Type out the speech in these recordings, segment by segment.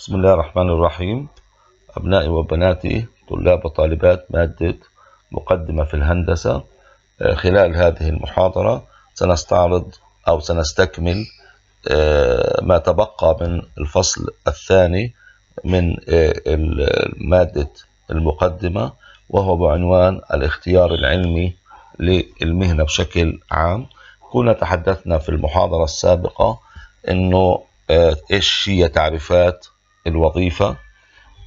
بسم الله الرحمن الرحيم. أبنائي وبناتي طلاب وطالبات مادة مقدمة في الهندسة، خلال هذه المحاضرة سنستعرض أو سنستكمل ما تبقى من الفصل الثاني من مادة المقدمة، وهو بعنوان الاختيار العلمي للمهنة بشكل عام. كنا تحدثنا في المحاضرة السابقة إنه إيش هي تعريفات الوظيفة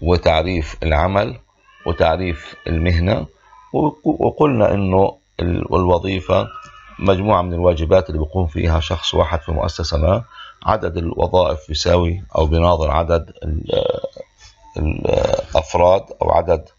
وتعريف العمل وتعريف المهنة، وقلنا إنه الوظيفة مجموعة من الواجبات اللي بيقوم فيها شخص واحد في مؤسسة ما. عدد الوظائف يساوي أو بيناظر عدد الأفراد أو عدد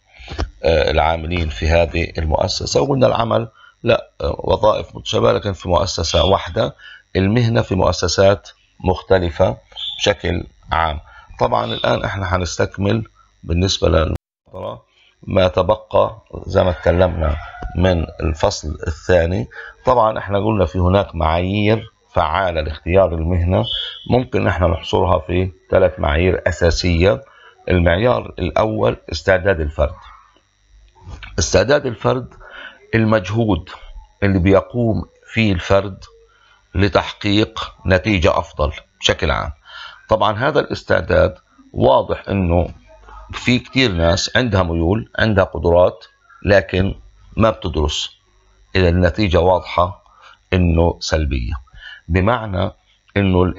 العاملين في هذه المؤسسة. وقلنا العمل لا، وظائف متشابهة لكن في مؤسسة واحدة. المهنة في مؤسسات مختلفة بشكل عام. طبعا الآن احنا هنستكمل بالنسبة للمحاضرة ما تبقى زي ما اتكلمنا من الفصل الثاني. طبعا احنا قلنا في هناك معايير فعالة لاختيار المهنة، ممكن احنا نحصرها في 3 معايير أساسية. المعيار الأول استعداد الفرد. استعداد الفرد المجهود اللي بيقوم فيه الفرد لتحقيق نتيجة أفضل بشكل عام. طبعا هذا الاستعداد واضح انه في كتير ناس عندها ميول، عندها قدرات، لكن ما بتدرس. إذا النتيجة واضحة انه سلبية، بمعنى انه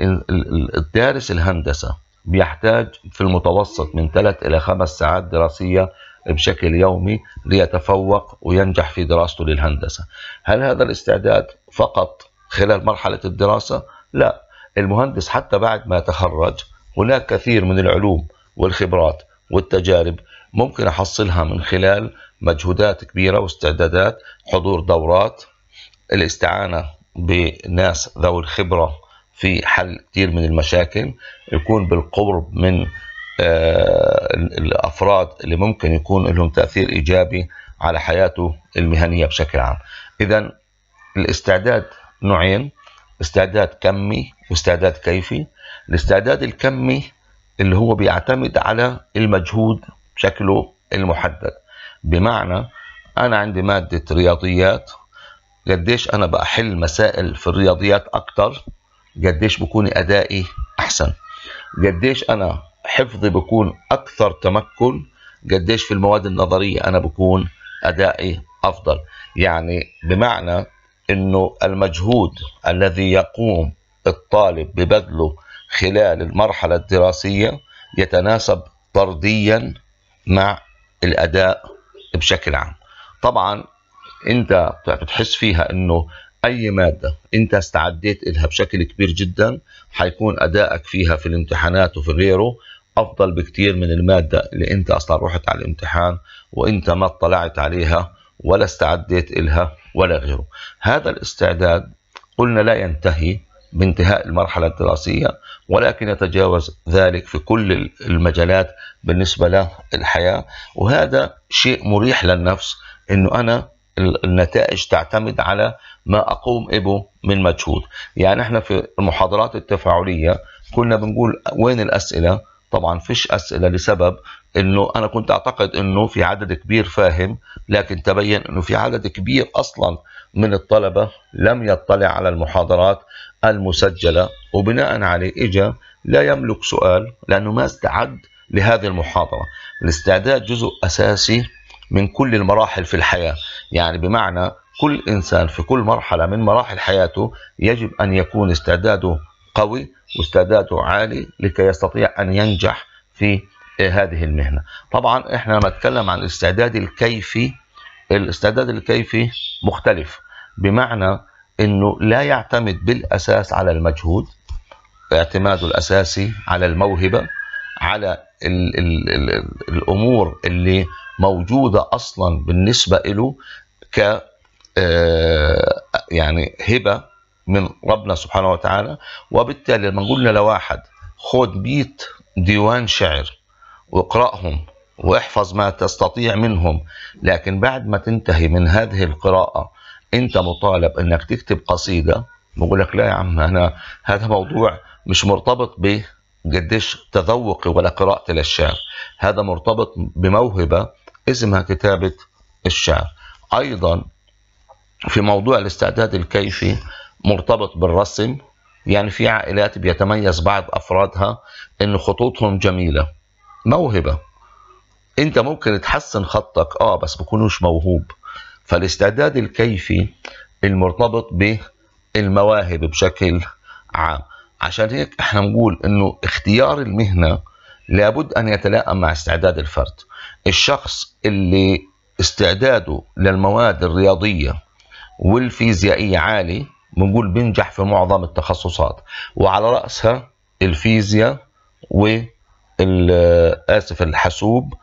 الدارس الهندسة بيحتاج في المتوسط من 3 إلى 5 ساعات دراسية بشكل يومي ليتفوق وينجح في دراسته للهندسة. هل هذا الاستعداد فقط خلال مرحلة الدراسة؟ لا، المهندس حتى بعد ما يتخرج هناك كثير من العلوم والخبرات والتجارب ممكن أحصلها من خلال مجهودات كبيرة واستعدادات، حضور دورات، الاستعانة بناس ذوي الخبرة في حل كثير من المشاكل، يكون بالقرب من الأفراد اللي ممكن يكون لهم تأثير إيجابي على حياته المهنية بشكل عام. إذن الاستعداد نوعين، استعداد كمي واستعداد كيفي. الاستعداد الكمي اللي هو بيعتمد على المجهود بشكله المحدد، بمعنى أنا عندي مادة رياضيات، قديش أنا بحل مسائل في الرياضيات أكتر قديش بكون أدائي أحسن، قديش أنا حفظي بكون أكثر تمكن قديش في المواد النظرية أنا بكون أدائي أفضل. يعني بمعنى إنه المجهود الذي يقوم الطالب ببذله خلال المرحلة الدراسية يتناسب طرديا مع الأداء بشكل عام. طبعا أنت بتحس فيها إنه أي مادة أنت استعديت لها بشكل كبير جدا حيكون أدائك فيها في الامتحانات وفي غيره أفضل بكتير من المادة اللي أنت أصلا رحت على الامتحان وأنت ما اطلعت عليها ولا استعديت لها ولا غيره. هذا الاستعداد قلنا لا ينتهي بانتهاء المرحلة الدراسية، ولكن يتجاوز ذلك في كل المجالات بالنسبة للحياة. وهذا شيء مريح للنفس، إنه أنا النتائج تعتمد على ما أقوم به من مجهود. يعني احنا في المحاضرات التفاعلية كنا بنقول وين الأسئلة؟ طبعا فيش أسئلة لسبب إنه أنا كنت أعتقد إنه في عدد كبير فاهم، لكن تبين إنه في عدد كبير أصلا من الطلبة لم يطلع على المحاضرات المسجلة، وبناء عليه إجا لا يملك سؤال لأنه ما استعد لهذه المحاضرة. الاستعداد جزء أساسي من كل المراحل في الحياة، يعني بمعنى كل إنسان في كل مرحلة من مراحل حياته يجب أن يكون استعداده قوي واستعداده عالي لكي يستطيع أن ينجح في هذه المهنة. طبعا احنا لما نتكلم عن الاستعداد الكيفي، الاستعداد الكيفي مختلف، بمعنى انه لا يعتمد بالاساس على المجهود، اعتماده الاساسي على الموهبة، على الامور اللي موجودة اصلا بالنسبة له ك يعني هبة من ربنا سبحانه وتعالى. وبالتالي لما قلنا لواحد خد 100 ديوان شعر واقرأهم واحفظ ما تستطيع منهم، لكن بعد ما تنتهي من هذه القراءة انت مطالب انك تكتب قصيدة، بقول لك لا يا عم، انا هذا موضوع مش مرتبط قديش تذوقي ولا قراءتي للشعر، هذا مرتبط بموهبة اسمها كتابة الشعر. أيضا في موضوع الاستعداد الكيفي مرتبط بالرسم، يعني في عائلات بيتميز بعض أفرادها إن خطوطهم جميلة، موهبة. أنت ممكن تحسن خطك بس بكونوش موهوب. فالاستعداد الكيفي المرتبط بالمواهب بشكل عام. عشان هيك احنا نقول انه اختيار المهنة لابد ان يتلائم مع استعداد الفرد. الشخص اللي استعداده للمواد الرياضية والفيزيائية عالي بنقول بينجح في معظم التخصصات، وعلى رأسها الفيزياء الحاسوب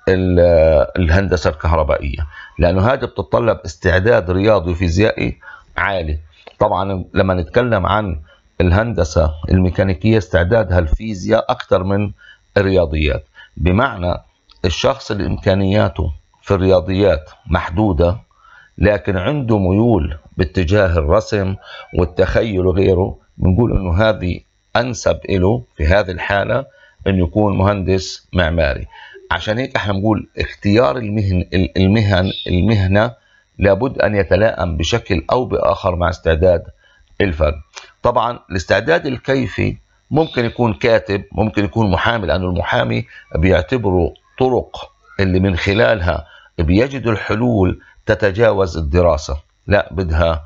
والهندسة الكهربائية، لأنه هذا بتتطلب استعداد رياضي وفيزيائي عالي. طبعا لما نتكلم عن الهندسة الميكانيكية استعدادها الفيزياء أكثر من الرياضيات، بمعنى الشخص اللي إمكانياته في الرياضيات محدودة لكن عنده ميول باتجاه الرسم والتخيل وغيره، بنقول انه هذه انسب له في هذه الحالة انه يكون مهندس معماري. عشان هيك احنا بنقول اختيار المهنة لابد ان يتلائم بشكل او باخر مع استعداد الفرد. طبعا الاستعداد الكيفي ممكن يكون كاتب، ممكن يكون محامي، لانه المحامي بيعتبروا طرق اللي من خلالها بيجدوا الحلول تتجاوز الدراسة، لا بدها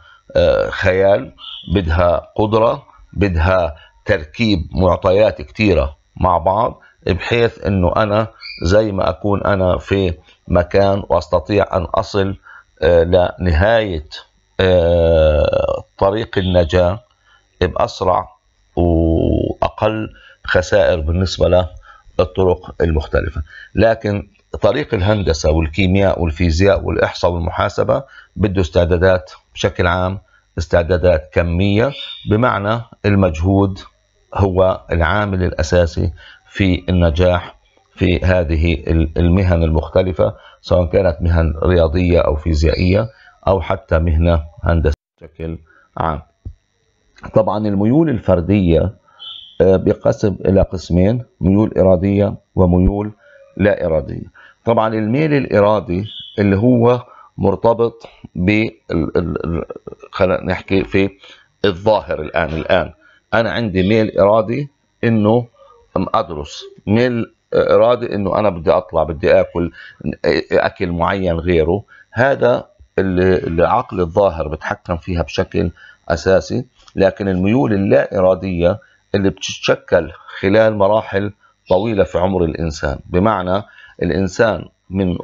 خيال، بدها قدرة، بدها تركيب معطيات كتيرة مع بعض، بحيث انه انا زي ما اكون انا في مكان واستطيع ان اصل لنهاية طريق النجاة بأسرع وأقل خسائر بالنسبة للطرق المختلفة. لكن طريق الهندسة والكيمياء والفيزياء والإحصاء والمحاسبة بده استعدادات بشكل عام، استعدادات كمية، بمعنى المجهود هو العامل الأساسي في النجاح في هذه المهن المختلفة، سواء كانت مهن رياضية أو فيزيائية أو حتى مهنة هندسية بشكل عام. طبعا الميول الفردية بينقسم إلى قسمين، ميول إرادية وميول لا إرادية. طبعا الميل الإرادي اللي هو مرتبط خلينا نحكي في الظاهر. الآن أنا عندي ميل إرادي إنه أدرس، ميل إرادي إنه أنا بدي أطلع، بدي أكل معين غيره. هذا العقل الظاهر بتحكم فيها بشكل أساسي. لكن الميول اللا إرادية اللي بتتشكل خلال مراحل طويلة في عمر الإنسان، بمعنى الإنسان من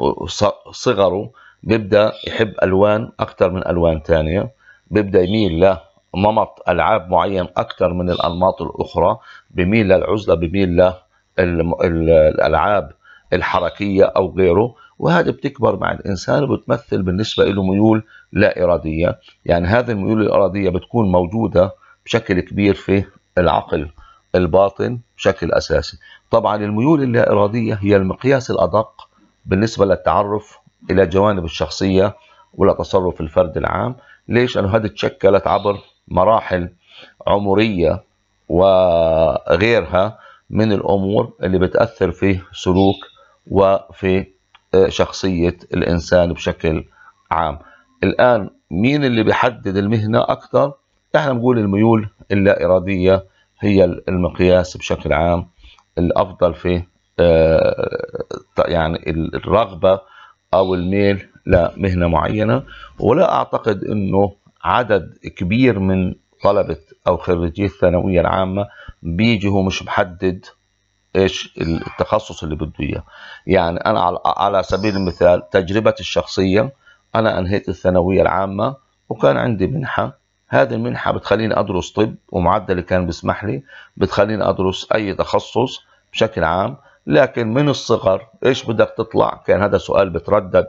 صغره بيبدأ يحب ألوان أكثر من ألوان تانية، بيبدأ يميل لنمط ألعاب معين أكثر من الأنماط الأخرى، بيميل للعزلة، بيميل للألعاب الحركية أو غيره. وهذا بتكبر مع الإنسان وبتمثل بالنسبة له ميول لا إرادية. يعني هذه الميول الإرادية بتكون موجودة بشكل كبير في العقل الباطن بشكل أساسي. طبعا الميول اللا إرادية هي المقياس الأدق بالنسبة للتعرف إلى جوانب الشخصية ولا تصرف الفرد العام. ليش؟ لأنه هذه تشكلت عبر مراحل عمرية وغيرها من الأمور اللي بتأثر في سلوك وفي شخصية الإنسان بشكل عام. الآن مين اللي بيحدد المهنة أكثر؟ احنا نقول الميول اللا إرادية هي المقياس بشكل عام الأفضل في يعني الرغبة أو الميل لمهنة معينة. ولا أعتقد أنه عدد كبير من طلبة أو خريجي الثانوية العامة بيجي هو مش محدد إيش التخصص اللي بده إياه. يعني أنا على سبيل المثال تجربتي الشخصية، أنا أنهيت الثانوية العامة وكان عندي منحة. هذه المنحة بتخليني أدرس طب، ومعدلي كان بيسمح لي بتخليني أدرس أي تخصص بشكل عام. لكن من الصغر إيش بدك تطلع؟ كان هذا سؤال بتردد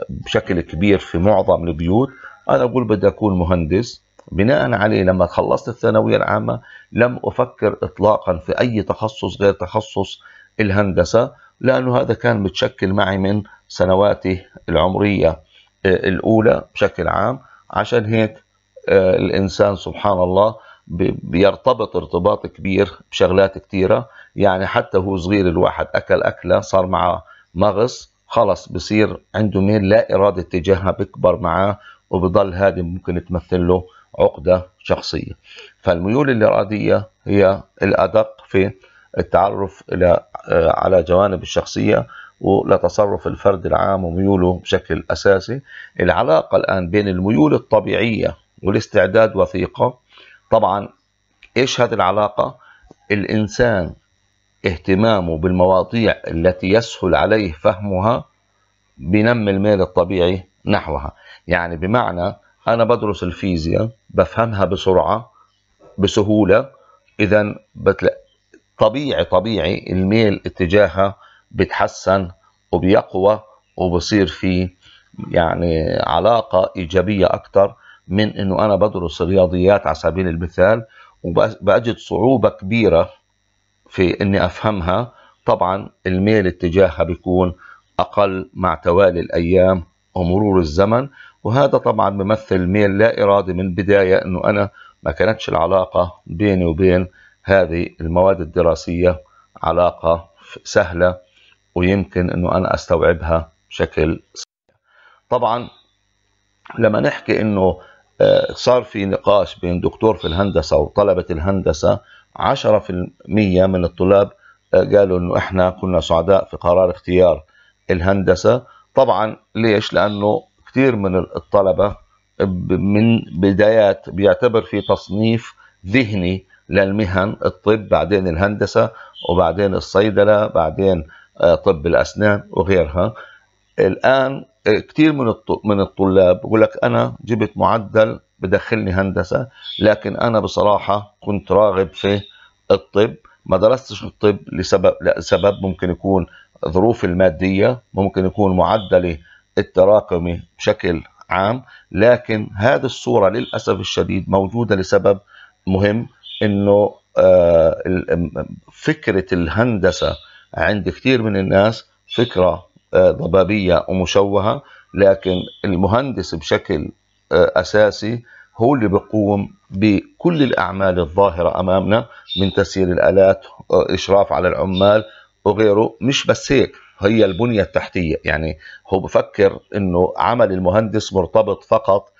بشكل كبير في معظم البيوت. أنا أقول بدي أكون مهندس. بناء عليه لما خلصت الثانوية العامة لم أفكر إطلاقا في أي تخصص غير تخصص الهندسة، لأنه هذا كان متشكل معي من سنواتي العمرية الأولى بشكل عام. عشان هيك الإنسان سبحان الله بيرتبط ارتباط كبير بشغلات كتيرة. يعني حتى هو صغير الواحد أكل أكلة صار معه مغص، خلص بصير عنده ميل لا إرادة تجاهها بكبر معاه، وبضل هذه ممكن تمثل له عقدة شخصية. فالميول الإرادية هي الأدق في التعرف على جوانب الشخصية ولتصرف الفرد العام وميوله بشكل أساسي. العلاقة الآن بين الميول الطبيعية والاستعداد وثيقة. طبعا إيش هذه العلاقة؟ الإنسان اهتمامه بالمواضيع التي يسهل عليه فهمها بنمي الميل الطبيعي نحوها. يعني بمعنى أنا بدرس الفيزياء بفهمها بسرعة بسهولة، إذا طبيعي الميل اتجاهها بتحسن وبيقوى، وبصير في يعني علاقة إيجابية أكثر من إنه أنا بدرس الرياضيات على سبيل المثال وبجد صعوبة كبيرة في إني أفهمها. طبعا الميل اتجاهها بيكون أقل مع توالي الأيام ومرور الزمن، وهذا طبعا بيمثل ميل لا إرادي من البداية، إنه أنا ما كانتش العلاقة بيني وبين هذه المواد الدراسية علاقة سهلة ويمكن إنه أنا أستوعبها بشكل سهل. طبعا لما نحكي إنه صار في نقاش بين دكتور في الهندسة وطلبة الهندسة، 10% من الطلاب قالوا إنه إحنا كنا سعداء في قرار اختيار الهندسة. طبعا ليش؟ لأنه كثير من الطلبة من بدايات بيعتبر في تصنيف ذهني للمهن، الطب بعدين الهندسة وبعدين الصيدلة بعدين طب الأسنان وغيرها. الآن كثير من الطلاب بقول لك أنا جبت معدل بدخلني هندسة، لكن أنا بصراحة كنت راغب في الطب، ما درستش الطب لسبب ممكن يكون ظروف المادية، ممكن يكون معدلي التراكمي بشكل عام. لكن هذه الصورة للأسف الشديد موجودة لسبب مهم، إنه فكرة الهندسة عند كثير من الناس فكرة ضبابية ومشوهة، لكن المهندس بشكل أساسي هو اللي بيقوم بكل الأعمال الظاهرة أمامنا من تسيير الآلات، إشراف على العمال وغيره. مش بس هيك، هي البنية التحتية. يعني هو بفكر إنه عمل المهندس مرتبط فقط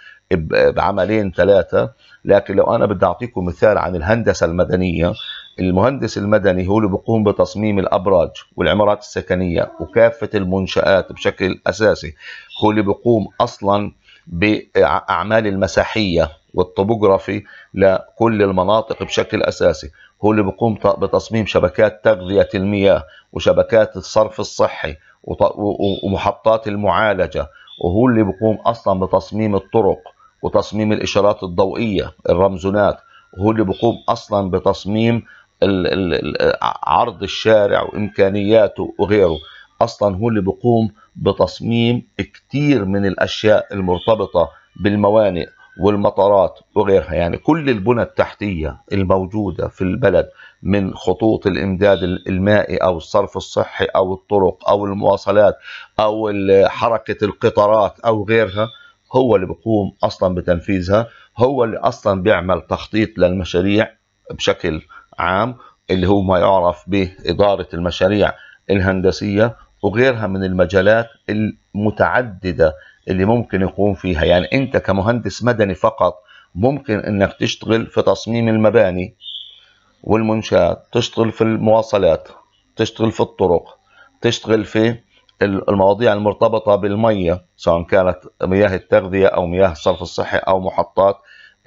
بعملين ثلاثة. لكن لو أنا بدي أعطيكم مثال عن الهندسة المدنية، المهندس المدني هو اللي بيقوم بتصميم الأبراج والعمارات السكنية وكافة المنشآت بشكل أساسي، هو اللي بيقوم أصلا بأعمال المساحية والطبوغرافي لكل المناطق بشكل أساسي، هو اللي بيقوم بتصميم شبكات تغذية المياه وشبكات الصرف الصحي ومحطات المعالجة، وهو اللي بيقوم أصلا بتصميم الطرق وتصميم الإشارات الضوئية الرمزونات، وهو اللي بيقوم أصلا بتصميم عرض الشارع وإمكانياته وغيره. أصلا هو اللي بيقوم بتصميم كتير من الأشياء المرتبطة بالموانئ والمطارات وغيرها. يعني كل البنى التحتية الموجودة في البلد، من خطوط الإمداد المائي أو الصرف الصحي أو الطرق أو المواصلات أو حركة القطارات أو غيرها، هو اللي بيقوم أصلا بتنفيذها، هو اللي أصلا بيعمل تخطيط للمشاريع بشكل عام، اللي هو ما يعرف بإدارة المشاريع الهندسية وغيرها من المجالات المتعددة اللي ممكن يقوم فيها. يعني أنت كمهندس مدني فقط ممكن أنك تشتغل في تصميم المباني والمنشآت، تشتغل في المواصلات، تشتغل في الطرق، تشتغل في المواضيع المرتبطة بالمية سواء كانت مياه التغذية أو مياه الصرف الصحي أو محطات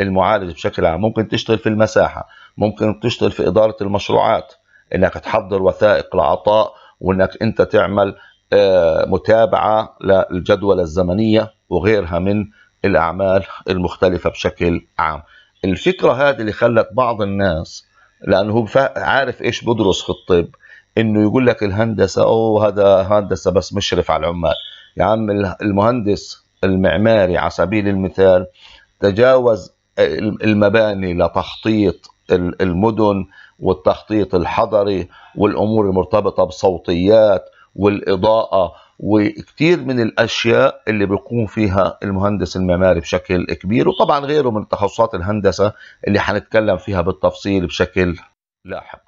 المعالجة بشكل عام. ممكن تشتغل في المساحة، ممكن تشتغل في إدارة المشروعات، إنك تحضر وثائق لعطاء وإنك أنت تعمل متابعة للجدولة الزمنية وغيرها من الأعمال المختلفة بشكل عام. الفكرة هذه اللي خلت بعض الناس، لأنه هو عارف إيش بدرس في الطب، إنه يقول لك الهندسة هذا هندسة بس مشرف على العمال. يا عم المهندس المعماري على سبيل المثال تجاوز المباني لتخطيط المدن والتخطيط الحضري والأمور المرتبطة بصوتيات والإضاءة وكتير من الأشياء اللي بيقوم فيها المهندس المعماري بشكل كبير، وطبعا غيره من تخصصات الهندسة اللي حنتكلم فيها بالتفصيل بشكل لاحق.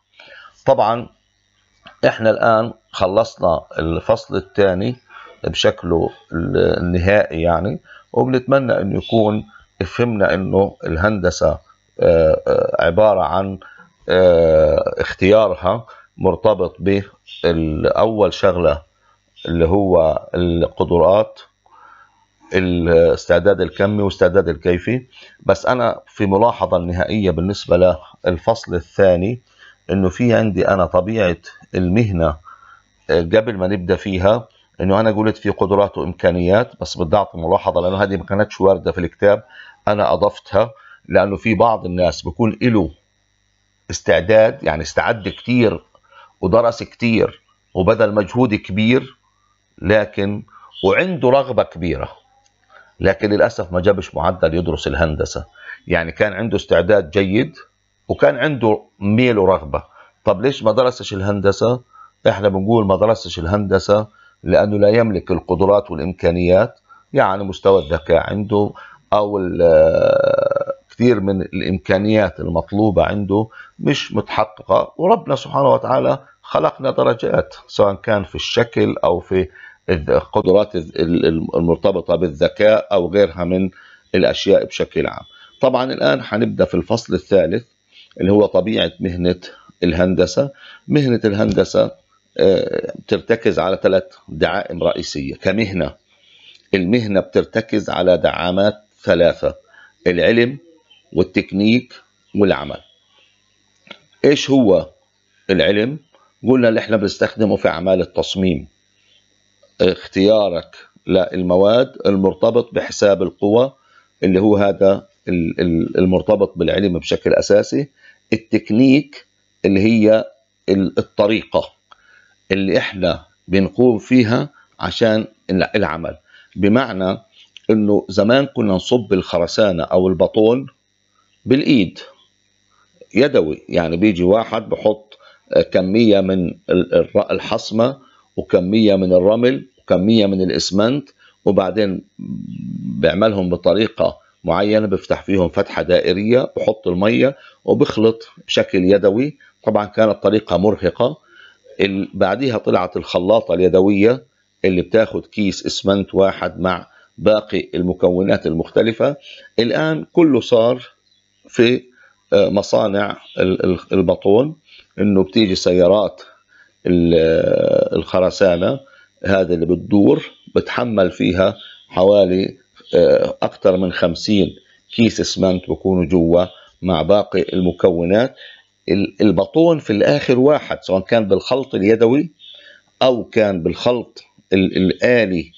طبعا احنا الآن خلصنا الفصل الثاني بشكله النهائي يعني، وبنتمنى أن يكون فهمنا أنه الهندسة عبارة عن اختيارها مرتبط بأول شغلة اللي هو القدرات، الاستعداد الكمي والاستعداد الكيفي. بس أنا في ملاحظة النهائية بالنسبة للفصل الثاني إنه في عندي أنا طبيعة المهنة قبل ما نبدأ فيها، إنه أنا قلت في قدرات وإمكانيات، بس بدي أعطي ملاحظة لأنه هذه ما كانتش واردة في الكتاب، أنا أضفتها لأنه في بعض الناس بيكون له استعداد، يعني استعد كتير ودرس كتير وبذل مجهود كبير، لكن وعنده رغبة كبيرة، لكن للأسف ما جابش معدل يدرس الهندسة. يعني كان عنده استعداد جيد وكان عنده ميل ورغبة. طب ليش ما درسش الهندسة؟ احنا بنقول ما درسش الهندسة لأنه لا يملك القدرات والإمكانيات، يعني مستوى الذكاء عنده أو كثير من الإمكانيات المطلوبة عنده مش متحققة. وربنا سبحانه وتعالى خلقنا درجات، سواء كان في الشكل أو في القدرات المرتبطة بالذكاء أو غيرها من الأشياء بشكل عام. طبعا الآن حنبدأ في الفصل الثالث اللي هو طبيعة مهنة الهندسة. مهنة الهندسة بترتكز على 3 دعائم رئيسية كمهنة. المهنة بترتكز على دعامات 3: العلم والتكنيك والعمل. ايش هو العلم؟ قلنا اللي احنا بنستخدمه في اعمال التصميم، اختيارك للمواد المرتبط بحساب القوى اللي هو هذا المرتبط بالعلم بشكل اساسي. التكنيك اللي هي الطريقة اللي احنا بنقوم فيها عشان العمل، بمعنى انه زمان كنا نصب الخرسانة او البطون بالايد يدوي، يعني بيجي واحد بحط كمية من الحصمة وكمية من الرمل وكمية من الإسمنت، وبعدين بيعملهم بطريقة معينة، بيفتح فيهم فتحة دائرية وحط المية وبخلط بشكل يدوي. طبعا كانت طريقة مرهقة. بعديها طلعت الخلاطة اليدوية اللي بتاخد كيس إسمنت واحد مع باقي المكونات المختلفة. الآن كله صار في مصانع البطون، انه بتيجي سيارات الخرسانة هذا اللي بتدور، بتحمل فيها حوالي اكثر من 50 كيس اسمنت بكونوا جوا مع باقي المكونات. البطون في الاخر واحد، سواء كان بالخلط اليدوي او كان بالخلط الآلي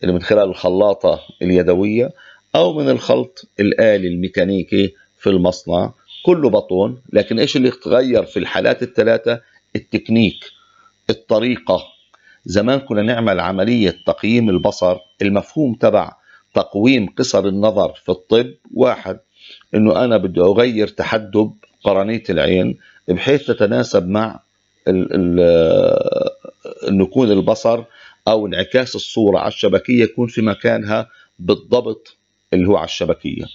اللي من خلال الخلاطة اليدوية او من الخلط الآلي الميكانيكي في المصنع، كله بطون. لكن ايش اللي تغير في الحالات ال3؟ التكنيك، الطريقة. زمان كنا نعمل عملية تقييم البصر، المفهوم تبع تقويم قصر النظر في الطب واحد، انه انا بدي اغير تحدب قرنية العين بحيث تتناسب مع انه يكون البصر او انعكاس الصورة على الشبكية يكون في مكانها بالضبط اللي هو على الشبكية.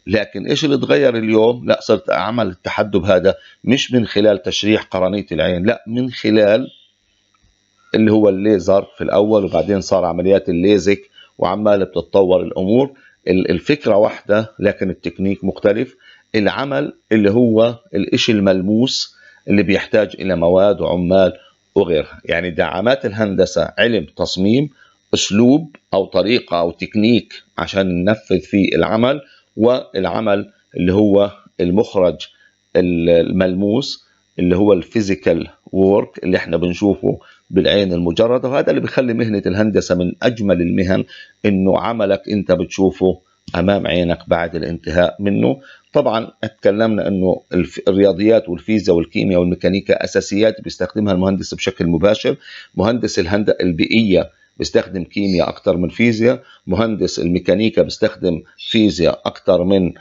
لكن ايش اللي تغير اليوم؟ لا، صرت اعمل التحدب هذا مش من خلال تشريح قرنية العين، لا، من خلال اللي هو الليزر في الاول، وبعدين صار عمليات الليزك وعمال بتتطور الامور. الفكرة واحدة لكن التكنيك مختلف. العمل اللي هو الاشي الملموس اللي بيحتاج الى مواد وعمال وغيرها. يعني دعامات الهندسة علم، تصميم، اسلوب او طريقة او تكنيك عشان ننفذ فيه العمل، والعمل اللي هو المخرج الملموس اللي هو الفيزيكال وورك اللي احنا بنشوفه بالعين المجردة. وهذا اللي بيخلي مهنة الهندسة من أجمل المهن، إنه عملك أنت بتشوفه أمام عينك بعد الانتهاء منه. طبعا اتكلمنا إنه الرياضيات والفيزياء والكيمياء والميكانيكا أساسيات بيستخدمها المهندس بشكل مباشر. مهندس الهندسة البيئية بيستخدم كيمياء أكثر من فيزياء، مهندس الميكانيكا بيستخدم فيزياء أكثر من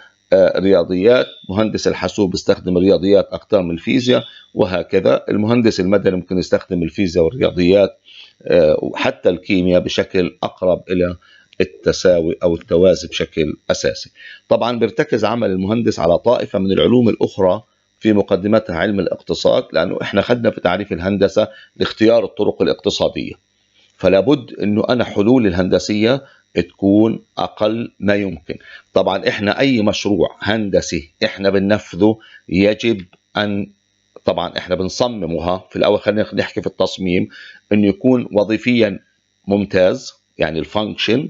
رياضيات، مهندس الحاسوب بيستخدم الرياضيات أكثر من الفيزياء، وهكذا. المهندس المدني ممكن يستخدم الفيزياء والرياضيات وحتى الكيمياء بشكل أقرب إلى التساوي أو التوازي بشكل أساسي. طبعا بيرتكز عمل المهندس على طائفة من العلوم الأخرى في مقدمتها علم الاقتصاد، لأنه إحنا خدنا في تعريف الهندسة لاختيار الطرق الاقتصادية، فلا بد أنه أنا حلول الهندسية تكون أقل ما يمكن. طبعا إحنا أي مشروع هندسي إحنا بننفذه يجب أن، طبعا إحنا بنصممها في الأول، خلينا نحكي في التصميم، أنه يكون وظيفيا ممتاز، يعني الفانكشن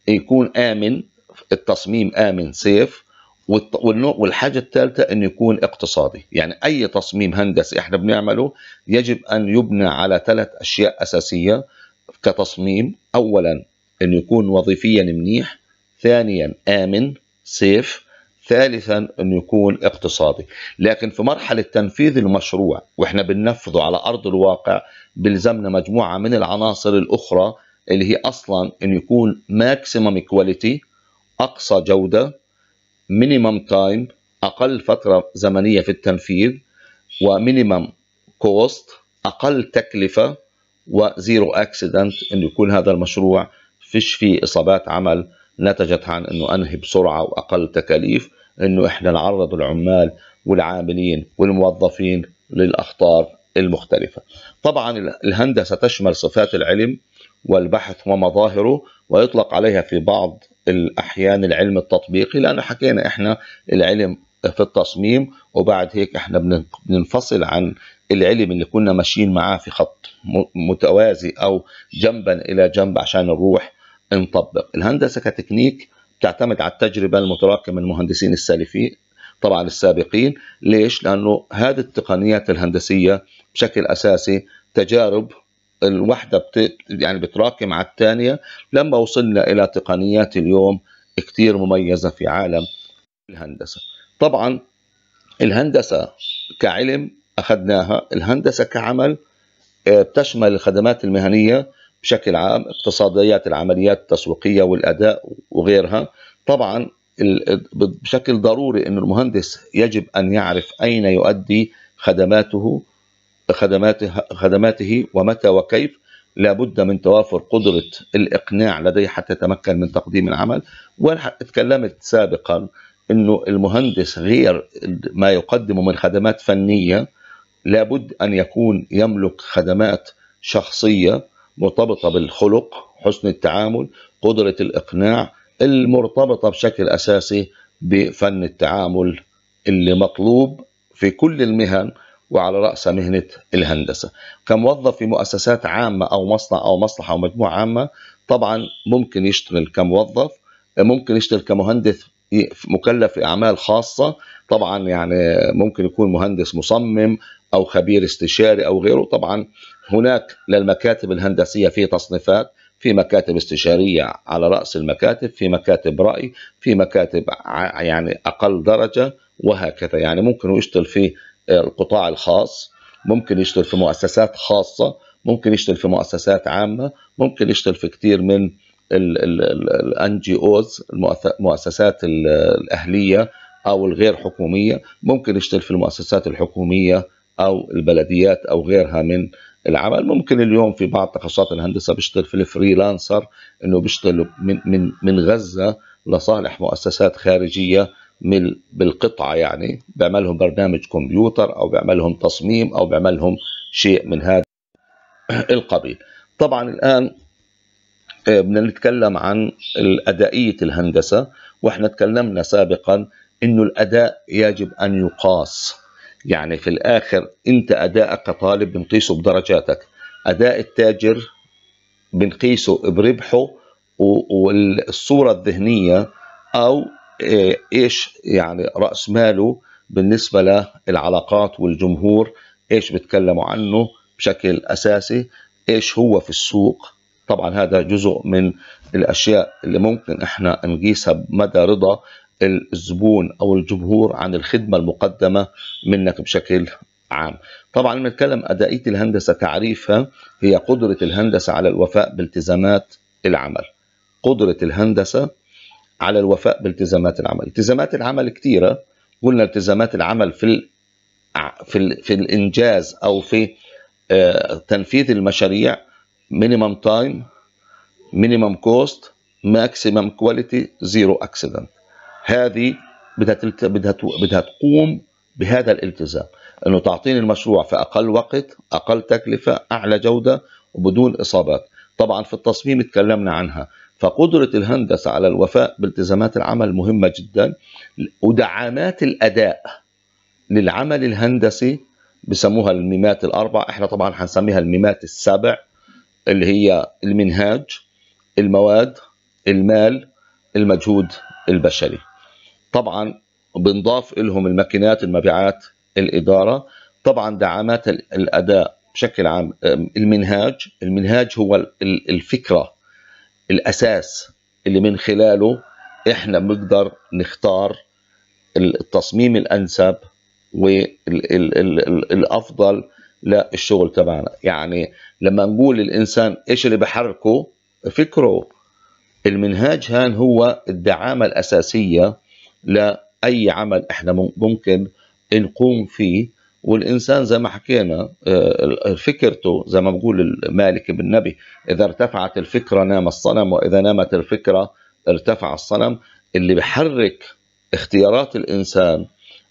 يكون آمن، التصميم آمن سيف، والحاجة الثالثة أنه يكون اقتصادي. يعني أي تصميم هندسي إحنا بنعمله يجب أن يبنى على 3 أشياء أساسية كتصميم. أولا أنه يكون وظيفيا منيح، ثانيا آمن سيف، ثالثا أنه يكون اقتصادي. لكن في مرحلة تنفيذ المشروع وإحنا بننفذه على أرض الواقع بلزمنا مجموعة من العناصر الأخرى اللي هي أصلا أنه يكون ماكسيمم كواليتي، أقصى جودة، مينيمم تايم، أقل فترة زمنية في التنفيذ، ومينيمم كوست، أقل تكلفة، وزيرو أكسيدنت، أنه يكون هذا المشروع فيش فيه إصابات عمل نتجت عن أنه أنهي بسرعة وأقل تكاليف، أنه إحنا نعرض العمال والعاملين والموظفين للأخطار المختلفة. طبعا الهندسة تشمل صفات العلم والبحث ومظاهره، ويطلق عليها في بعض الأحيان العلم التطبيقي، لأن حكينا إحنا العلم في التصميم، وبعد هيك إحنا بننفصل عن العلم اللي كنا ماشيين معاه في خط متوازي أو جنبا إلى جنب عشان نروح نطبق. الهندسة كتكنيك تعتمد على التجربة المتراكمة من المهندسين السالفين طبعا السابقين. ليش؟ لأنه هذه التقنيات الهندسية بشكل أساسي تجارب الوحدة يعني بتراكم على الثانية، لما وصلنا إلى تقنيات اليوم كتير مميزة في عالم الهندسة. طبعا الهندسة كعلم أخذناها، الهندسة كعمل بتشمل الخدمات المهنية بشكل عام، اقتصاديات العمليات التسويقية والأداء وغيرها. طبعا بشكل ضروري أن المهندس يجب أن يعرف أين يؤدي خدماته ومتى وكيف. لابد من توافر قدرة الإقناع لديه حتى يتمكن من تقديم العمل. وأنا تكلمت سابقا أنه المهندس غير ما يقدمه من خدمات فنية، لابد أن يكون يملك خدمات شخصية مرتبطة بالخلق، حسن التعامل، قدرة الإقناع، المرتبطة بشكل أساسي بفن التعامل اللي مطلوب في كل المهن، وعلى رأس مهنة الهندسة. كموظف في مؤسسات عامة أو مصنع أو مصلحة أو مجموعة عامة، طبعا ممكن يشتغل كموظف، ممكن يشتغل كمهندس مكلف في أعمال خاصة. طبعا يعني ممكن يكون مهندس مصمم أو خبير استشاري أو غيره. طبعا هناك للمكاتب الهندسية في تصنيفات، في مكاتب استشارية على رأس المكاتب، في مكاتب رأي، في مكاتب يعني أقل درجة، وهكذا. يعني ممكن يشتغل في القطاع الخاص، ممكن يشتغل في مؤسسات خاصة، ممكن يشتغل في مؤسسات عامة، ممكن يشتغل في كتير من NGOs المؤسسات الأهلية أو الغير حكومية، ممكن يشتغل في المؤسسات الحكومية أو البلديات أو غيرها من العمل. ممكن اليوم في بعض تخصصات الهندسة بيشتغل في الفريلانسر، إنه بيشتغل من غزة لصالح مؤسسات خارجية بالقطعة، يعني بيعملهم برنامج كمبيوتر أو بيعملهم تصميم أو بيعملهم شيء من هذا القبيل. طبعا الآن بدنا نتكلم عن الأدائية الهندسة، وإحنا تكلمنا سابقا إنه الأداء يجب أن يقاس. يعني في الآخر أنت أداءك كطالب بنقيسه بدرجاتك، أداء التاجر بنقيسه بربحه والصورة الذهنية أو إيش يعني رأس ماله بالنسبة للعلاقات والجمهور، إيش بتكلموا عنه بشكل أساسي، إيش هو في السوق. طبعا هذا جزء من الأشياء اللي ممكن إحنا نقيسها بمدى رضا الزبون أو الجمهور عن الخدمة المقدمة منك بشكل عام. طبعا نتكلم أدائية الهندسة، تعريفها هي قدرة الهندسة على الوفاء بالتزامات العمل. قدرة الهندسة على الوفاء بالتزامات العمل. التزامات العمل كثيرة، قلنا التزامات العمل في الإنجاز أو في تنفيذ المشاريع: minimum time, minimum cost, maximum quality, zero accident. هذه بدها تقوم بهذا الالتزام، انه تعطيني المشروع في اقل وقت، اقل تكلفه، اعلى جوده، وبدون اصابات. طبعا في التصميم تكلمنا عنها، فقدره الهندسه على الوفاء بالتزامات العمل مهمه جدا. ودعامات الاداء للعمل الهندسي بسموها الميمات الاربع، احنا طبعا حنسميها الميمات السبع، اللي هي المنهاج، المواد، المال، المجهود البشري. طبعا بنضاف لهم الماكينات، المبيعات، الإدارة. طبعا دعامات الأداء بشكل عام: المنهاج هو الفكرة، الأساس اللي من خلاله إحنا بنقدر نختار التصميم الأنسب والأفضل للشغل تبعنا. يعني لما نقول الإنسان إيش اللي بحركه؟ فكره. المنهاج هان هو الدعامة الأساسية لأي عمل احنا ممكن نقوم فيه. والإنسان زي ما حكينا فكرته، زي ما بقول مالك بن نبي: إذا ارتفعت الفكرة نام الصنم، وإذا نامت الفكرة ارتفع الصنم. اللي بحرك اختيارات الإنسان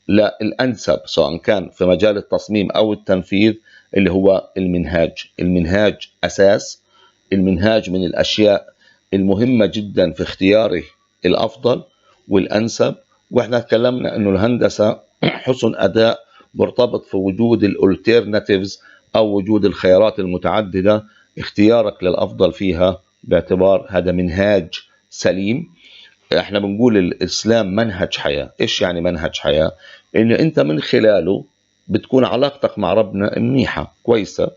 للأنسب سواء كان في مجال التصميم أو التنفيذ اللي هو المنهاج. المنهاج أساس، المنهاج من الأشياء المهمة جدا في اختياره الأفضل والأنسب. واحنا تكلمنا انه الهندسة حسن أداء مرتبط في وجود الالترناتيفز أو وجود الخيارات المتعددة، اختيارك للأفضل فيها باعتبار هذا منهاج سليم. احنا بنقول الإسلام منهج حياة. ايش يعني منهج حياة؟ انه انت من خلاله بتكون علاقتك مع ربنا منيحة كويسة،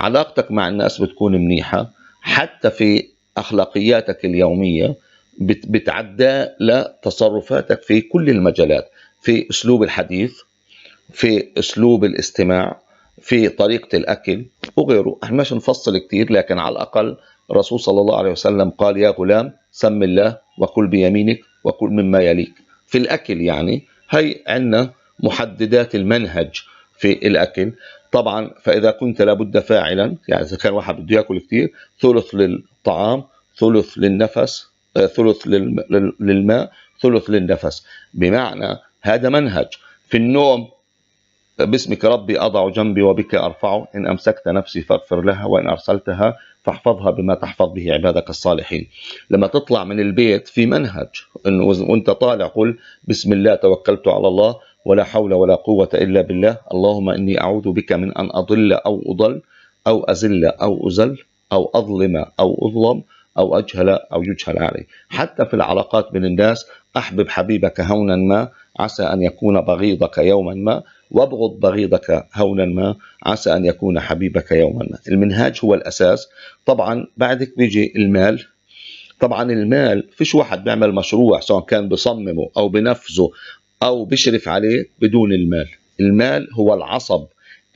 علاقتك مع الناس بتكون منيحة، حتى في أخلاقياتك اليومية بتعدى لتصرفاتك في كل المجالات، في أسلوب الحديث، في أسلوب الاستماع، في طريقة الأكل وغيره. احنا مش نفصل كتير، لكن على الأقل الرسول صلى الله عليه وسلم قال: يا غلام سم الله وكل بيمينك وكل مما يليك. في الأكل يعني هي عندنا محددات المنهج في الأكل. طبعا فإذا كنت لابد فاعلا، يعني إذا كان واحد بده يأكل كتير، ثلث للطعام، ثلث للنفس، ثلث للماء، ثلث للنفس. بمعنى هذا منهج. في النوم: باسمك ربي أضع جنبي وبك أرفعه، إن أمسكت نفسي فاغفر لها، وإن أرسلتها فاحفظها بما تحفظ به عبادك الصالحين. لما تطلع من البيت في منهج، إنه وأنت طالع قل: بسم الله توكلت على الله ولا حول ولا قوة إلا بالله، اللهم إني أعوذ بك من أن أضل أو أضل أو أزل أو أزل أو أظلم أو أظلم أو أجهل أو يجهل علي. حتى في العلاقات بين الناس: أحبب حبيبك هونا ما عسى أن يكون بغيضك يوما ما، وابغض بغيضك هونا ما عسى أن يكون حبيبك يوما ما. المنهاج هو الأساس. طبعا بعدك بيجي المال. طبعا المال فيش واحد بيعمل مشروع سواء كان بصممه أو بنفذه أو بيشرف عليه بدون المال. المال هو العصب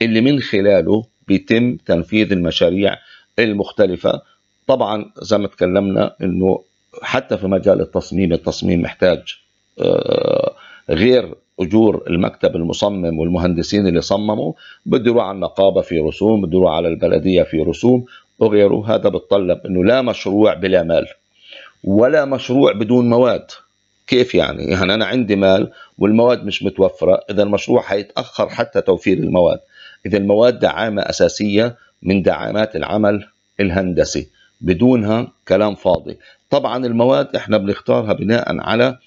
اللي من خلاله بيتم تنفيذ المشاريع المختلفة. طبعا زي ما تكلمنا انه حتى في مجال التصميم محتاج غير اجور المكتب المصمم والمهندسين اللي صمموا، بده يروح على النقابة في رسوم، بده يروح على البلدية في رسوم وغيره. هذا بتطلب انه لا مشروع بلا مال، ولا مشروع بدون مواد. كيف يعني انا عندي مال والمواد مش متوفرة، اذا المشروع حيتأخر حتى توفير المواد. اذا المواد دعامة اساسية من دعامات العمل الهندسي، بدونها كلام فاضي. طبعا المواد احنا بنختارها بناء على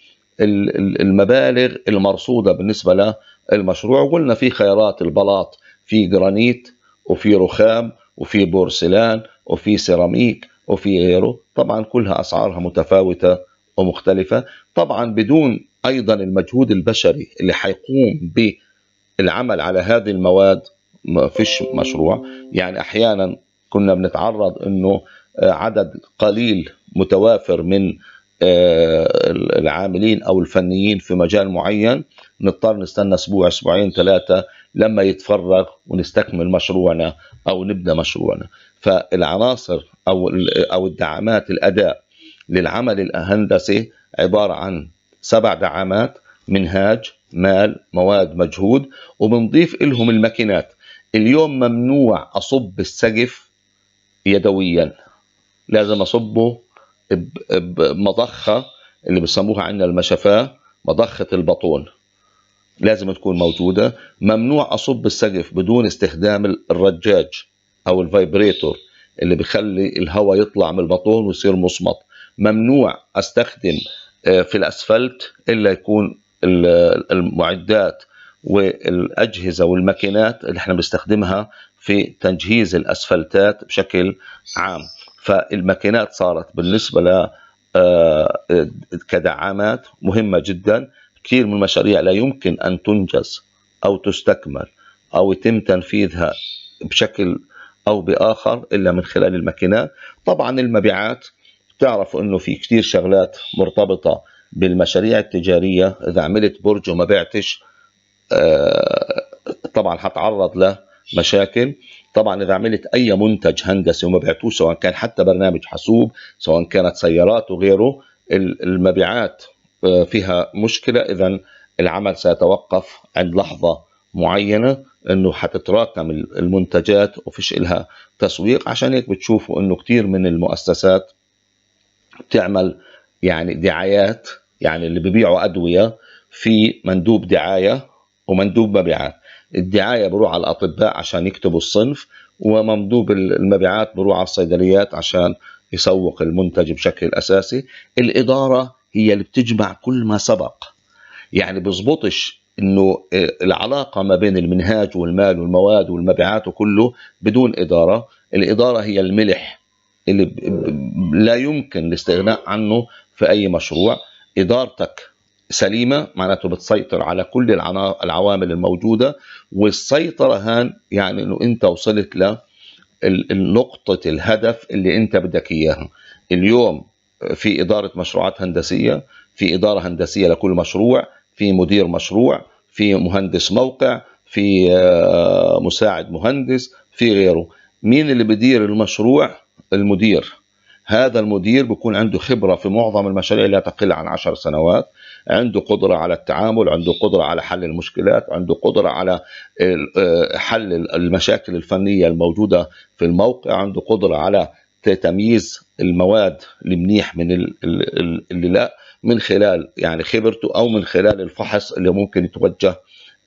المبالغ المرصودة بالنسبة للمشروع. وقلنا في خيارات: البلاط، في جرانيت، وفي رخام، وفي بورسلان، وفي سيراميك، وفي غيره. طبعا كلها أسعارها متفاوتة ومختلفة. طبعا بدون أيضا المجهود البشري اللي حيقوم بالعمل على هذه المواد ما فيش مشروع. يعني أحيانا كنا بنتعرض انه عدد قليل متوافر من العاملين او الفنيين في مجال معين، نضطر نستنى اسبوع اسبوعين ثلاثة لما يتفرغ ونستكمل مشروعنا او نبدا مشروعنا. فالعناصر او الدعامات الاداء للعمل الهندسي عبارة عن 7 دعامات: منهاج، مال، مواد، مجهود، وبنضيف لهم الماكينات. اليوم ممنوع أصب السقف يدويا، لازم أصبه بمضخة اللي بسموها عندنا المشفاة، مضخة البطون لازم تكون موجودة. ممنوع أصب السقف بدون استخدام الرجاج أو الفايبريتور اللي بيخلي الهواء يطلع من البطون ويصير مصمت. ممنوع أستخدم في الأسفلت إلا يكون المعدات والأجهزة والماكينات اللي احنا بنستخدمها في تجهيز الأسفلتات بشكل عام. فالماكينات صارت بالنسبة ل كدعامات مهمة جدا. كثير من المشاريع لا يمكن أن تنجز أو تستكمل أو يتم تنفيذها بشكل أو بآخر إلا من خلال الماكينات. طبعا المبيعات، تعرفوا أنه في كثير شغلات مرتبطة بالمشاريع التجارية. إذا عملت برج وما بعتش طبعا هتعرض لمشاكل. طبعا إذا عملت أي منتج هندسي وما بعتوش، سواء كان حتى برنامج حاسوب، سواء كانت سيارات وغيره، المبيعات فيها مشكلة. إذا العمل سيتوقف عند لحظة معينة، انه حتتراكم المنتجات وفيش إلها تسويق. عشان هيك بتشوفوا انه كتير من المؤسسات بتعمل يعني دعايات، يعني اللي ببيعوا أدوية في مندوب دعاية ومندوب مبيعات. الدعاية بروح على الأطباء عشان يكتبوا الصنف، ومندوب المبيعات بروح على الصيدليات عشان يسوق المنتج بشكل أساسي. الإدارة هي اللي بتجمع كل ما سبق، يعني بيظبطش انه العلاقة ما بين المنهاج والمال والمواد والمبيعات وكله بدون إدارة. الإدارة هي الملح اللي لا يمكن الاستغناء عنه في أي مشروع. إدارتك سليمة معناته بتسيطر على كل العوامل الموجودة، والسيطرة هان يعني انه انت وصلت لنقطة الهدف اللي انت بدك اياها. اليوم في إدارة مشروعات هندسية، في إدارة هندسية لكل مشروع، في مدير مشروع، في مهندس موقع، في مساعد مهندس، في غيره. مين اللي بدير المشروع؟ المدير. هذا المدير بيكون عنده خبرة في معظم المشاريع لا تقل عن 10 سنوات، عنده قدرة على التعامل، عنده قدرة على حل المشكلات، عنده قدرة على حل المشاكل الفنية الموجودة في الموقع، عنده قدرة على تمييز المواد المنيح من اللي لا، من خلال يعني خبرته أو من خلال الفحص اللي ممكن يتوجه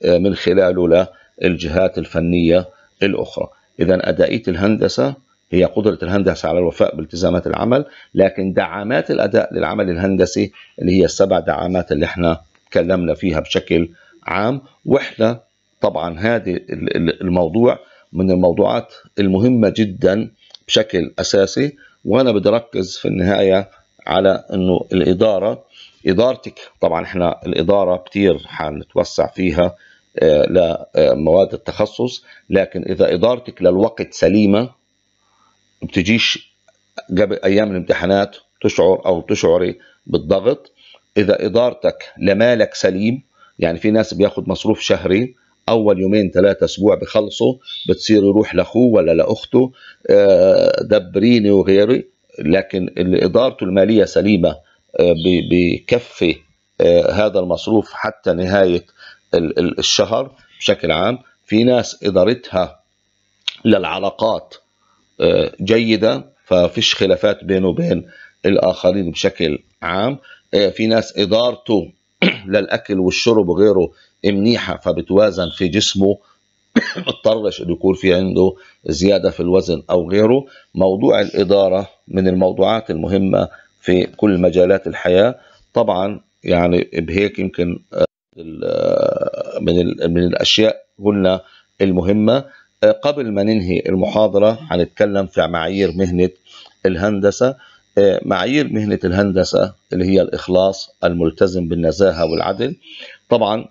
من خلاله للجهات الفنية الأخرى. إذن أدائية الهندسة هي قدرة الهندسة على الوفاء بالتزامات العمل، لكن دعامات الأداء للعمل الهندسي اللي هي ال7 دعامات اللي احنا تكلمنا فيها بشكل عام. وإحنا طبعا هذه الموضوع من الموضوعات المهمة جدا بشكل أساسي. وأنا بدي أركز في النهاية على أنه الإدارة، إدارتك طبعا احنا الإدارة كتير حنتوسع فيها لمواد التخصص، لكن إذا إدارتك للوقت سليمة بتجيش قبل أيام الامتحانات تشعر أو تشعري بالضغط. إذا إدارتك لمالك سليم، يعني في ناس بياخد مصروف شهري أول 2-3 أسبوع بخلصه، بتصير يروح لأخوه ولا لأخته دبريني وغيري، لكن إدارته المالية سليمة بكفي هذا المصروف حتى نهاية الشهر بشكل عام. في ناس إدارتها للعلاقات جيدة، ففيش خلافات بينه وبين الآخرين بشكل عام. في ناس إدارته للأكل والشرب وغيره منيحة، فبتوازن في جسمه مضطرش انه يكون في عنده زيادة في الوزن أو غيره. موضوع الإدارة من الموضوعات المهمة في كل مجالات الحياة. طبعا يعني بهيك يمكن من الأشياء قلنا المهمة. قبل ما ننهي المحاضرة هنتكلم في معايير مهنة الهندسة. معايير مهنة الهندسة اللي هي الإخلاص، الملتزم بالنزاهة والعدل. طبعا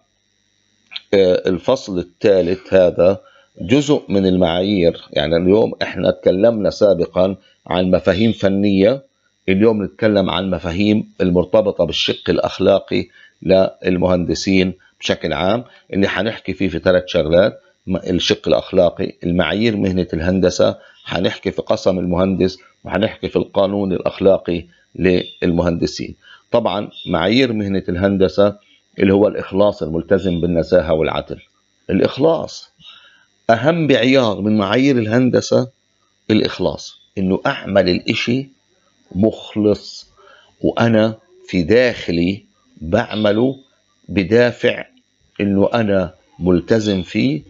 الفصل الثالث هذا جزء من المعايير. يعني اليوم احنا تكلمنا سابقا عن مفاهيم فنية، اليوم نتكلم عن مفاهيم المرتبطة بالشق الأخلاقي للمهندسين بشكل عام، اللي حنحكي فيه في 3 شغلات: الشق الأخلاقي، المعايير مهنة الهندسة، حنحكي في قسم المهندس، وحنحكي في القانون الأخلاقي للمهندسين. طبعا معايير مهنة الهندسة اللي هو الإخلاص الملتزم بالنزاهة والعدل. الإخلاص أهم معيار من معايير الهندسة، الإخلاص، إنه أعمل الإشي مخلص، وأنا في داخلي بعمله بدافع إنه أنا ملتزم فيه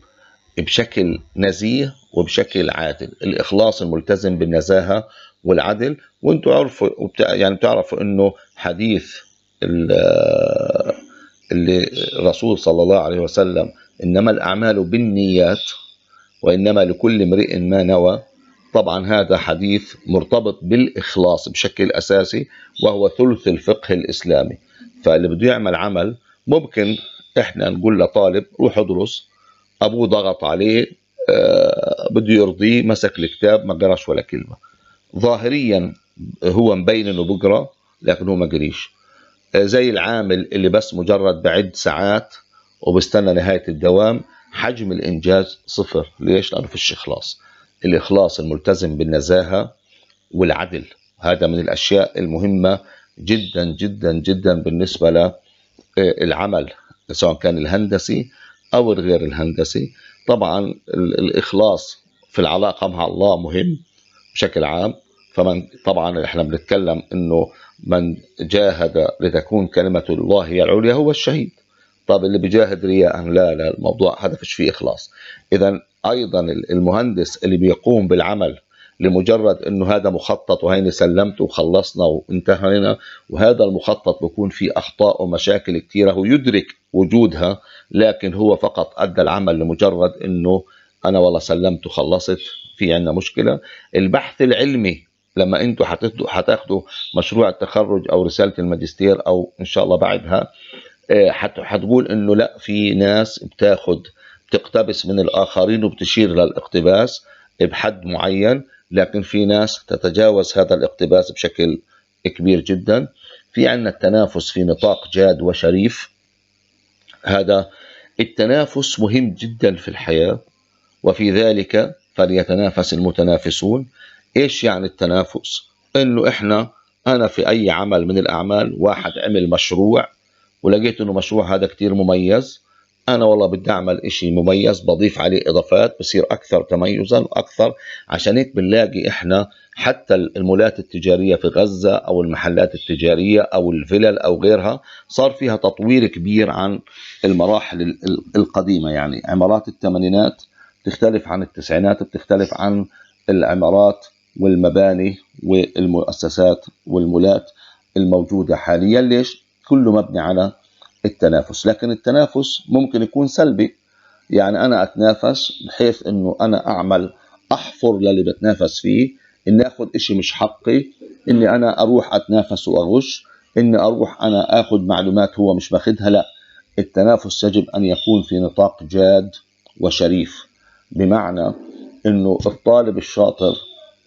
بشكل نزيه وبشكل عادل. الإخلاص الملتزم بالنزاهة والعدل. وانتوا عرفوا يعني بتعرفوا إنه حديث اللي الرسول صلى الله عليه وسلم إنما الأعمال بالنيات وإنما لكل امرئ ما نوى، طبعا هذا حديث مرتبط بالإخلاص بشكل أساسي، وهو ثلث الفقه الإسلامي. فاللي بده يعمل عمل، ممكن إحنا نقول لطالب روح ادرس، أبوه ضغط عليه بده يرضيه، مسك الكتاب ما قراش ولا كلمة، ظاهريا هو مبين إنه بقرأ لكن هو ما قريش. زي العامل اللي بس مجرد بعد ساعات وبستنى نهاية الدوام، حجم الإنجاز صفر. ليش؟ لأنه فيش إخلاص. الإخلاص الملتزم بالنزاهة والعدل، هذا من الأشياء المهمة جدا جدا جدا بالنسبة للعمل سواء كان الهندسي أو الغير الهندسي. طبعا الإخلاص في العلاقة مع الله مهم بشكل عام. فمن طبعا احنا بنتكلم انه من جاهد لتكون كلمة الله هي العليا هو الشهيد. طب اللي بيجاهد رياء، لا الموضوع هذا فيش فيه إخلاص. إذا أيضا المهندس اللي بيقوم بالعمل لمجرد انه هذا مخطط وهيني سلمت وخلصنا وانتهينا، وهذا المخطط بيكون فيه اخطاء ومشاكل كثيره، هو يدرك وجودها لكن هو فقط ادى العمل لمجرد انه انا والله سلمت وخلصت، في عندنا مشكله. البحث العلمي، لما انتم حتاخدوا مشروع التخرج او رساله الماجستير او ان شاء الله بعدها، حتقول انه لا، في ناس بتقتبس من الاخرين وبتشير للاقتباس بحد معين، لكن في ناس تتجاوز هذا الاقتباس بشكل كبير جدا. في عندنا التنافس في نطاق جاد وشريف. هذا التنافس مهم جدا في الحياة، وفي ذلك فليتنافس المتنافسون. ايش يعني التنافس؟ انه انا في اي عمل من الاعمال، واحد عمل مشروع ولقيت انه مشروع هذا كتير مميز، انا والله بدي اعمل اشي مميز، بضيف عليه اضافات بصير اكثر تميزا واكثر. عشان هيك بنلاقي احنا حتى المولات التجارية في غزة او المحلات التجارية او الفلل او غيرها صار فيها تطوير كبير عن المراحل القديمة. يعني عمارات الثمانينات بتختلف عن التسعينات، بتختلف عن العمارات والمباني والمؤسسات والمولات الموجودة حاليا. ليش؟ كله مبني على التنافس. لكن التنافس ممكن يكون سلبي، يعني أنا أتنافس بحيث أنه أنا أحفر للي بتنافس فيه، إني أخذ إشي مش حقي، إني أنا أروح أتنافس وأغش، إني أروح أنا أخذ معلومات هو مش ماخذها. لا، التنافس يجب أن يكون في نطاق جاد وشريف، بمعنى إنه الطالب الشاطر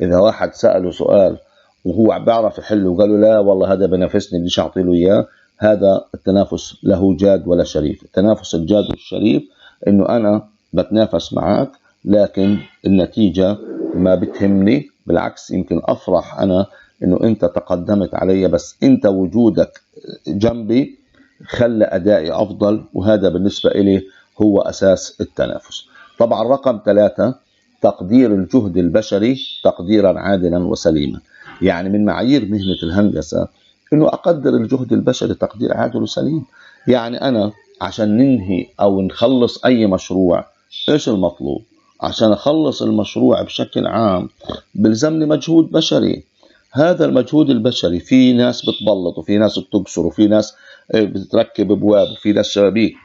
إذا واحد سأله سؤال وهو بيعرف يحله وقال له لا والله هذا بنافسني بديش أعطي له إياه، هذا التنافس له جاد ولا شريف. التنافس الجاد والشريف إنه أنا بتنافس معك لكن النتيجة ما بتهمني، بالعكس يمكن أفرح أنا إنه أنت تقدمت علي، بس أنت وجودك جنبي خلى أدائي أفضل، وهذا بالنسبة إلي هو أساس التنافس. طبعا رقم 3، تقدير الجهد البشري تقديرا عادلا وسليما. يعني من معايير مهنة الهندسة إنه أقدر الجهد البشري تقدير عادل وسليم. يعني أنا عشان ننهي أو نخلص أي مشروع، إيش المطلوب؟ عشان أخلص المشروع بشكل عام بلزمني مجهود بشري. هذا المجهود البشري، في ناس بتبلط وفي ناس بتكسر وفي ناس بتركب أبواب وفي ناس شبابيك.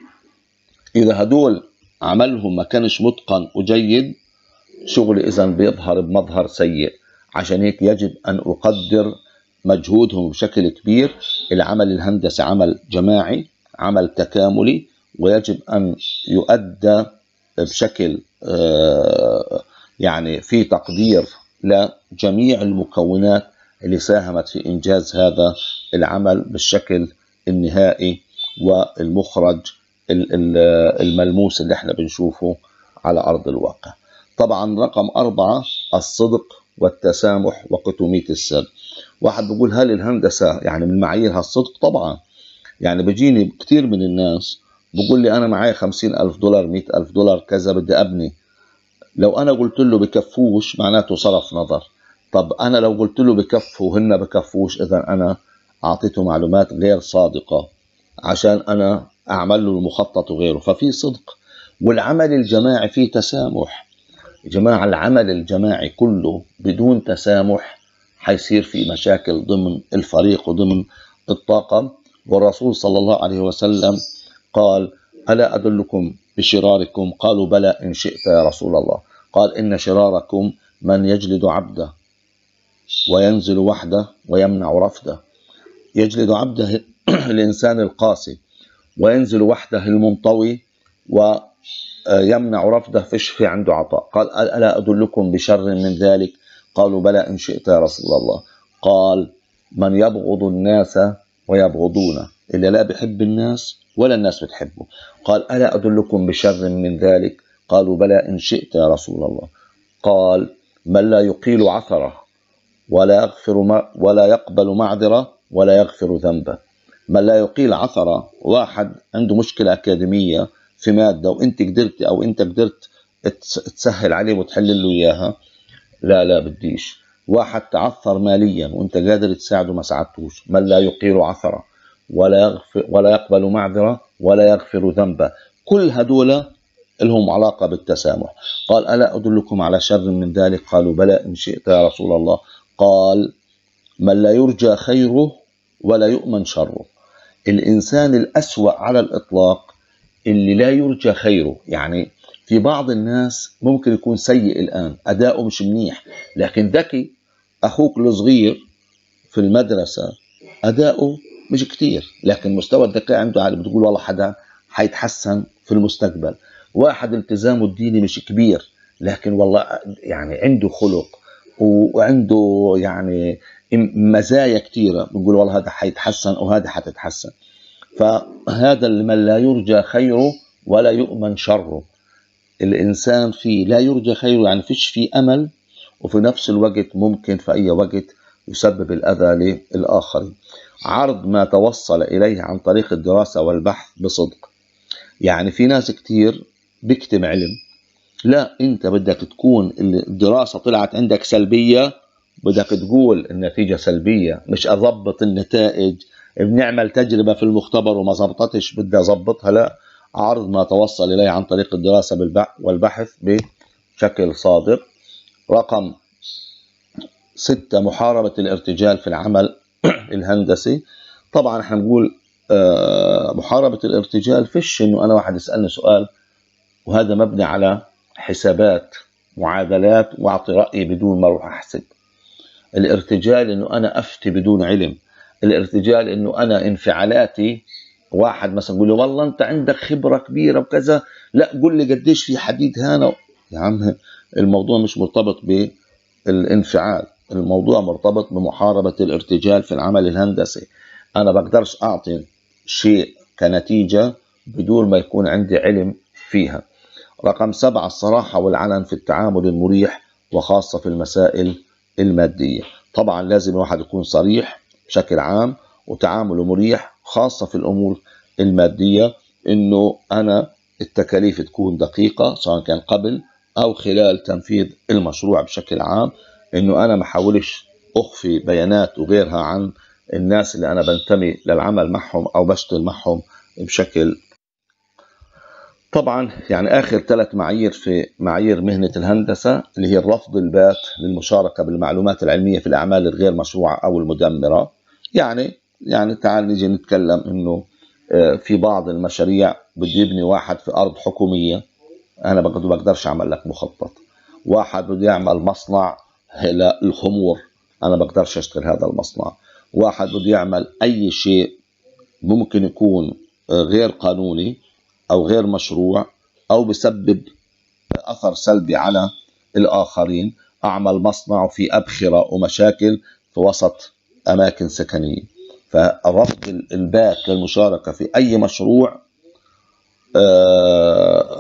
إذا هدول عملهم ما كانش متقن وجيد، شغل إذن بيظهر بمظهر سيء. عشان هيك يجب أن أقدر مجهودهم بشكل كبير. العمل الهندسي عمل جماعي، عمل تكاملي، ويجب أن يؤدى بشكل يعني في تقدير لجميع المكونات اللي ساهمت في إنجاز هذا العمل بالشكل النهائي والمخرج الملموس اللي احنا بنشوفه على أرض الواقع. طبعا رقم 4، الصدق والتسامح وكتومية السر. واحد بيقول هل الهندسة يعني من معاييرها الصدق؟ طبعا. يعني بيجيني كتير من الناس بقول لي أنا معايا 50,000 دولار 100,000 دولار كذا بدي أبني. لو أنا قلت له بكفوش معناته صرف نظر. طب أنا لو قلت له بكفوا وهن بكفوش، إذا أنا أعطيته معلومات غير صادقة عشان أنا أعمل له المخطط وغيره. ففي صدق. والعمل الجماعي فيه تسامح. يا جماعة العمل الجماعي كله بدون تسامح حيصير في مشاكل ضمن الفريق وضمن الطاقم. والرسول صلى الله عليه وسلم قال ألا أدلكم بشراركم؟ قالوا بلى إن شئت يا رسول الله. قال إن شراركم من يجلد عبده وينزل وحده ويمنع رفده. يجلد عبده الإنسان القاسي، وينزل وحده المنطوي، ويمنع رفده فيش في عنده عطاء. قال ألا أدلكم بشر من ذلك؟ قالوا بلى إن شئت يا رسول الله. قال من يبغض الناس ويبغضونه، اللي لا بيحب الناس ولا الناس بتحبه. قال ألا أدلكم بشر من ذلك؟ قالوا بلى إن شئت يا رسول الله. قال من لا يقيل عثره ولا يقبل معذرة ولا يغفر ذنبه. من لا يقيل عثرة، واحد عنده مشكلة أكاديمية في مادة وانت قدرت او انت قدرت تسهل عليه وتحل له اياها، لا بديش. واحد تعثر ماليا وانت قادر تساعده ما ساعدتوش. من لا يقيل عثرة ولا يقبل معذرة ولا يغفر ذنبه. كل هدول لهم علاقة بالتسامح. قال ألا أدلكم على شر من ذلك؟ قالوا بلى إن شئت يا رسول الله. قال من لا يرجى خيره ولا يؤمن شره. الإنسان الأسوأ على الإطلاق اللي لا يرجى خيره. يعني في بعض الناس ممكن يكون سيء الآن، أداؤه مش منيح، لكن ذكي. أخوك الصغير في المدرسة أداؤه مش كتير، لكن مستوى الذكاء عنده عالي، بتقول والله حدا حيتحسن في المستقبل. واحد التزامه الديني مش كبير، لكن والله يعني عنده خلق وعنده يعني مزايا كتيرة، بنقول والله هذا حيتحسن وهذا حتتحسن. فهذا من لا يرجى خيره ولا يؤمن شره. الإنسان فيه لا يرجى خيره، يعني فيش فيه أمل، وفي نفس الوقت ممكن في أي وقت يسبب الأذى للآخرين. عرض ما توصل إليه عن طريق الدراسة والبحث بصدق. يعني في ناس كتير بيكتم علم. لا، انت بدك تكون الدراسة طلعت عندك سلبية، بدك تقول النتيجة سلبية، مش أضبط النتائج. بنعمل تجربة في المختبر وما زبطتش بدي أضبطها. لا، عرض ما توصل إليه عن طريق الدراسة والبحث بشكل صادق. رقم 6 محاربة الارتجال في العمل الهندسي. طبعا احنا نقول محاربة الارتجال فيش انه انا واحد يسألني سؤال وهذا مبني على حسابات معادلات واعطي رأيي بدون ما اروح احسب. الارتجال انه انا افتي بدون علم. الارتجال انه انا انفعالاتي، واحد مثلا يقول لي والله انت عندك خبرة كبيرة وكذا، لا قول لي قديش في حديد هنا. يا عم الموضوع مش مرتبط بالانفعال، الموضوع مرتبط بمحاربة الارتجال في العمل الهندسي. انا بقدرش اعطي شيء كنتيجة بدون ما يكون عندي علم فيها. رقم 7 الصراحة والعلن في التعامل المريح، وخاصة في المسائل المادية. طبعا لازم الواحد يكون صريح بشكل عام وتعامله مريح، خاصة في الأمور المادية. إنه أنا التكاليف تكون دقيقة سواء كان قبل أو خلال تنفيذ المشروع بشكل عام. إنه أنا ما حاولش أخفي بيانات وغيرها عن الناس اللي أنا بنتمي للعمل معهم أو بشتغل معهم بشكل. طبعا يعني آخر 3 معايير في معايير مهنة الهندسة اللي هي الرفض البات للمشاركة بالمعلومات العلمية في الأعمال الغير مشروعة أو المدمرة. يعني تعال نيجي نتكلم إنه في بعض المشاريع بدي يبني واحد في أرض حكومية، أنا بقدرش أعمل لك مخطط. واحد بده يعمل مصنع للخمور، أنا بقدرش أشتغل هذا المصنع. واحد بده يعمل أي شيء ممكن يكون غير قانوني أو غير مشروع أو بسبب أثر سلبي على الآخرين، أعمل مصنع في أبخرة ومشاكل في وسط أماكن سكنية. فالرفض البات للمشاركة في أي مشروع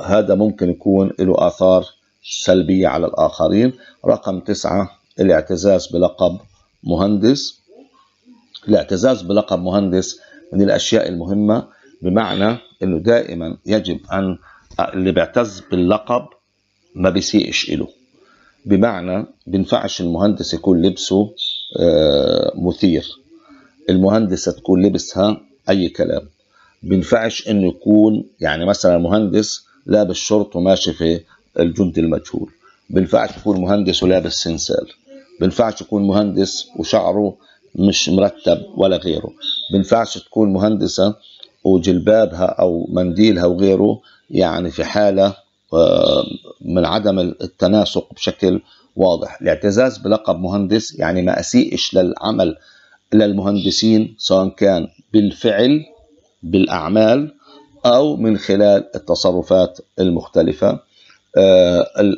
هذا ممكن يكون له آثار سلبية على الآخرين. رقم 9 الاعتزاز بلقب مهندس. الاعتزاز بلقب مهندس من الأشياء المهمة، بمعنى أنه دائما يجب أن اللي بيعتز باللقب ما بيسيئش إله. بمعنى بينفعش المهندس يكون لبسه مثير، المهندسة تكون لبسها أي كلام. بينفعش إنه يكون يعني مثلا مهندس لابس شورت وماشي في الجند المجهول، بينفعش يكون مهندس ولابس سنسال، بينفعش يكون مهندس وشعره مش مرتب ولا غيره، بينفعش تكون مهندسة وجلبابها أو منديلها وغيره يعني في حالة من عدم التناسق بشكل واضح. الاعتزاز بلقب مهندس يعني ما أسيئش للعمل للمهندسين، سواء كان بالفعل بالأعمال أو من خلال التصرفات المختلفة.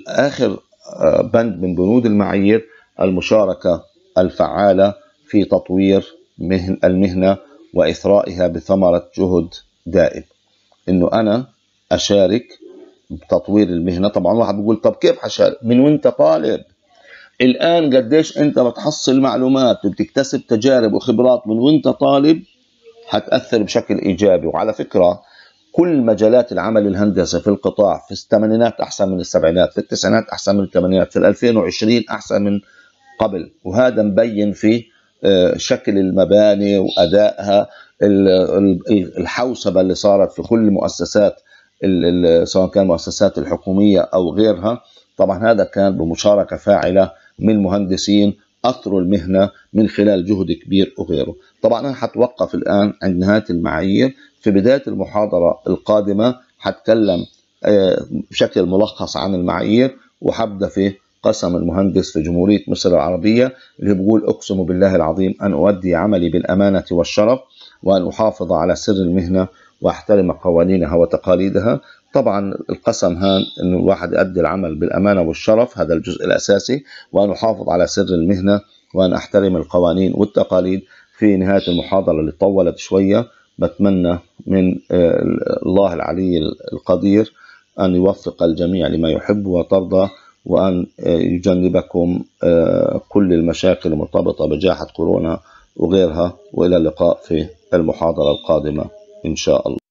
آخر بند من بنود المعايير المشاركة الفعالة في تطوير المهنة وإثرائها بثمرة جهد دائم. إنه أنا أشارك بتطوير المهنة. طبعا واحد بيقول طب كيف حشارك؟ من وانت طالب. الآن قديش أنت بتحصل معلومات وبتكتسب تجارب وخبرات من وانت طالب هتأثر بشكل إيجابي. وعلى فكرة كل مجالات العمل الهندسي في القطاع في الثمانينات أحسن من السبعينات، في التسعينات أحسن من الثمانينات، في 2020 أحسن من قبل. وهذا مبين في شكل المباني وأدائها، الحوسبة اللي صارت في كل المؤسسات سواء كان المؤسسات الحكومية أو غيرها. طبعا هذا كان بمشاركة فاعلة من مهندسين أثروا المهنة من خلال جهد كبير وغيره. طبعا أنا حتوقف الآن عند نهاية المعايير. في بداية المحاضرة القادمة حتكلم بشكل ملخص عن المعايير، وحبدأ في قسم المهندس في جمهورية مصر العربية اللي بيقول أقسم بالله العظيم أن أؤدي عملي بالأمانة والشرف، وأن أحافظ على سر المهنة وأحترم قوانينها وتقاليدها. طبعا القسم هان أن الواحد يؤدي العمل بالأمانة والشرف، هذا الجزء الأساسي، وأن أحافظ على سر المهنة وأن أحترم القوانين والتقاليد. في نهاية المحاضرة اللي طولت شوية بتمنى من الله العلي القدير أن يوفق الجميع لما يحب وترضى، وأن يجنبكم كل المشاكل المرتبطة بجائحة كورونا وغيرها. وإلى اللقاء في المحاضرة القادمة إن شاء الله.